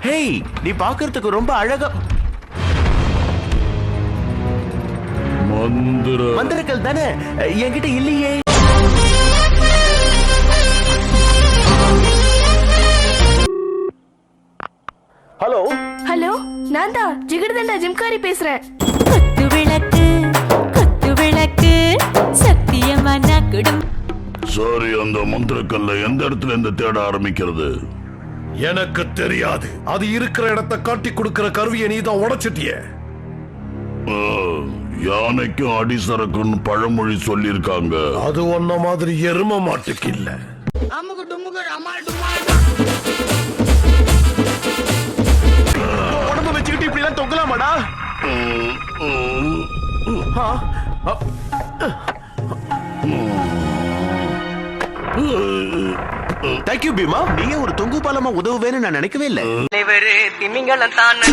Hey, நீ பாக்குறதுக்கு ரொம்ப அழகா. மந்திரக்கல் தானே என்கிட்ட இல்லையே. ஹலோ ஹலோ, நான் தான் ஜிகிர்தண்டா ஜிம்காரி பேசுறேன். குத்து விளக்கு சத்தியமான குடும். சாரி, அந்த மந்திரக்கல்ல எந்த இடத்துல இருந்து தேட ஆரம்பிக்கிறது? எனக்கு தெரியாது. அது இருக்கிற இடத்தை காட்டி கொடுக்கிற கருவியை நீ தான் உடைச்சிட்டிய. யானைக்கும் அடிசரக்குன்னு பழமொழி சொல்லிருக்காங்க. அது ஒன்ன மாதிரி எரும மாட்டுக்கு இல்ல. உடம்பு வச்சுக்கிட்டு இப்படி எல்லாம் தொங்கலாமாடா? தேங்க்யூ பீமா. நீங்க ஒரு தொங்கு பாலமா உதவுவேன்னு நான் நினைக்கவே இல்லை. திமிங்கலம் தானோ